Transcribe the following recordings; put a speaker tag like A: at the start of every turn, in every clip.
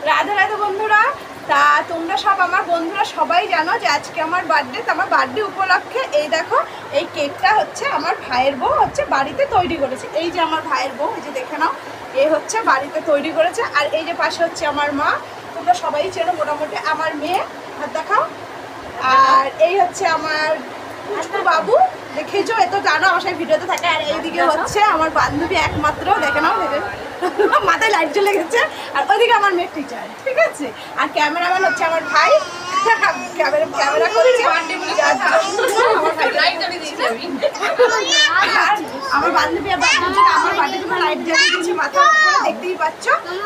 A: রাধে রাধে বন্ধুরা। তা তোমরা সব আমার বন্ধুরা সবাই জানো যে আজকে আমার বার্থডে। তো আমার বার্থডে উপলক্ষে এই দেখো এই কেকটা হচ্ছে আমার ভাইয়ের বউ হচ্ছে বাড়িতে তৈরি করেছে। এই যে আমার ভাইয়ের বউ, এই যে দেখে নাও, এ হচ্ছে বাড়িতে তৈরি করেছে। আর এই যে পাশে হচ্ছে আমার মা, তোমরা সবাই চেনো মোটামুটি, আমার মেয়ে, হাত দেখাও। আর এই হচ্ছে আমার পুচকু বাবু, দেখেছো, এ তো জানো আমার সাথে ভিডিওতে থাকে। আর এইদিকে হচ্ছে আমার বান্ধবী একমাত্র, দেখে নাও, মাথায় লাইট জ্বলে গেছে। আর ওইদিকে আমার মেয়ে টিচার, ঠিক আছে। আর ক্যামেরাম্যান হচ্ছে আমার ভাই, ক্যামেরা করছে। আমার বান্ধবী আর বান্ধবীর আমার বাড়ির জন্য লাইট জ্বালিয়ে দিয়েছে মাথা, দেখতেই পাচ্ছ।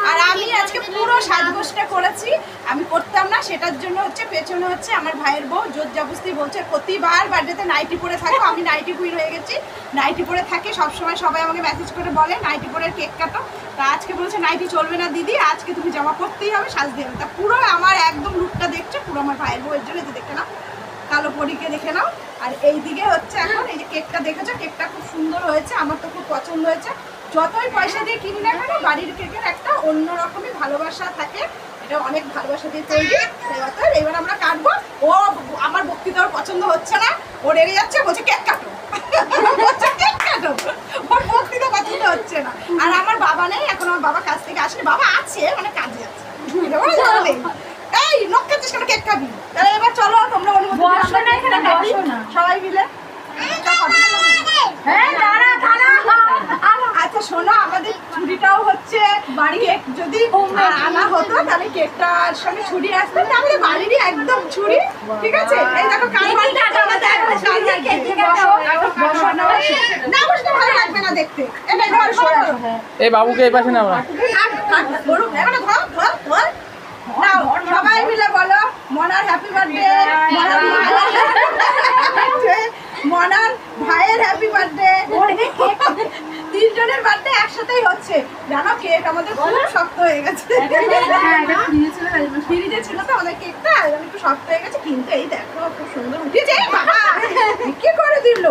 A: আর আমি আজকে পুরো সাজগোজটা করেছি, আমি করতাম না, সেটার জন্য হচ্ছে পেছনে হচ্ছে আমার ভাইয়ের বউ জোর জবস্তি বলছে প্রতিবার বার্থডেতে নাইটি পরে থাকো। আমি নাইটি কুইন হয়ে গেছি, নাইটি পরে থাকি সবসময়, সবাই আমাকে মেসেজ করে বলে নাইটি পরে কেক কাটো। তা আজকে বলছে নাইটি চলবে না দিদি, আজকে তুমি জামা পরতেই হবে, সাজতে হবে। তা পুরো আমার একদম লুকটা দেখছে পুরো আমার ভাইয়ের বউয়ের জন্য, যে দেখে নাও, কালো পরীকে দেখে নাও। আর এইদিকে হচ্ছে এখন এই যে কেকটা দেখেছো, কেকটা খুব সুন্দর হয়েছে, আমার তো খুব পছন্দ হয়েছে। যতই পয়সা দিয়ে কিনি না কেন, বাড়ির কেকের একটা অন্যরকমই ভালোবাসা থাকে, এটা অনেক ভালোবাসা দিয়ে তৈরি। এবার আমরা কাটবো। ও আমার বক্তৃতা ওর পছন্দ হচ্ছে না, ও রেগে যাচ্ছে, বলছে কেক কাটো, কেক কাটো, ওর বক্তৃতা পছন্দ হচ্ছে না। আর আমার বাবা নেই এখন, আমার বাবা কাছ থেকে আসলে, বাবা আছে মানে কাজে আছে, এই নখ কাটছিস কেন, কেক খাবি। তাহলে এবার চলো তোমরা সবাই মিলে। আচ্ছা শোনো, আমাদের ছুরিটাও হচ্ছে বাড়ি, যদি আনা হতো তাহলে কেকটার সঙ্গে ছুরি আসতো, আমাদের বাড়িরই একদম ছুরি, ঠিক আছে। এই দেখো ভালো লাগবে না দেখতে,
B: এই বাবুকে এই পাশে নাও।
A: সবাই মিলে বলো মনার হ্যাপি বার্থডে, মনার ভাইয়ের হ্যাপি বার্থডে। তিনজনের বার্থডে একসাথেই হচ্ছে, জানো। কেক আমাদের খুব শক্ত হয়ে গেছে, ফ্রিজে ছিল তো আমাদের কেকটা, একটু শক্ত হয়ে গেছে, কিন্তু এই দেখো খুব সুন্দর উঠেছে। বাবা কি করে দিল,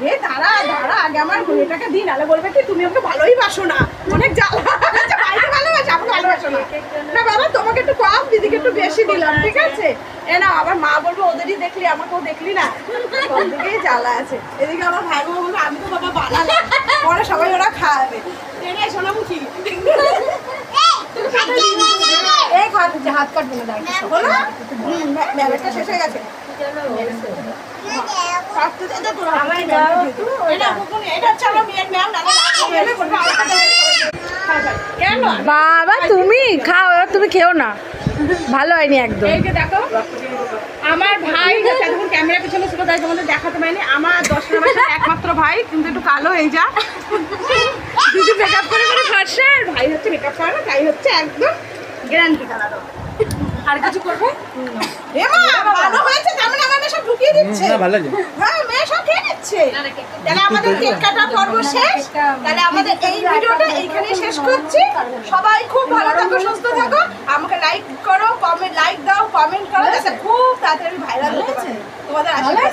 A: এ দাঁড়া দাঁড়া, আগে আমার মেয়েটাকে দিন, আলে বলবে কি তুমি ওকে ভালোই বাসো না, অনেক জ্বালা, বাইরে ভালোবাসে, আমাকে ভালোবাসো না। না বাবা তোমাকে একটু কম, দিদিকে একটু বেশি দিলাম, ঠিক আছে। এ না আবার মা বলবো ওদেরই দেখলি, আমাকেও দেখলি না, ওদিকেই জ্বালা আছে। এদিকে আমার ভাই বোন বলবো আমি তো বাবা বানালাম, পরে সবাই ওরা খাওয়াবে। এনে সোনামুখী এই খাওয়াতে হাত কাটবে না, বলো মেলাটা শেষ হয়ে গেছে।
C: বাবা তুমি খাও, তুমি খেও না, ভালো হয়নি একদম।
A: এই যে দেখো আমার ভাই যখন ক্যামেরা পিছনে ছিল তাই তোমাদের দেখাতে পারিনি, আমার 10 মাসের একমাত্র ভাই, কিন্তু একটু কালো এই যা, দিদি মেকআপ করে করে ফার্স্টে, ভাই হচ্ছে মেকআপ করে না, তাই হচ্ছে একদম গ্যারান্টি কালার। আর কিছু করবে? এমা ভালো হয়েছে, তেমন আমার মেয়ে সব ঢুকিয়ে দিচ্ছে।
B: না ভালো লাগে,
A: হ্যাঁ মেয়ে সব খেয়ে নিচ্ছে। তাহলে আমাদের কেক কাটা পর্ব শেষ, তাহলে আমাদের এই ভিডিওটা এইখানে শেষ করছি। সবাই খুব ভালো থাকো, সুস্থ থাকো, আমাকে লাইক করো, কমেন্ট লাইক দাও, কমেন্ট করো, যাতে খুব তাড়াতাড়ি ভাইরাল হতে পারে। তোমাদের আশীর্বাদ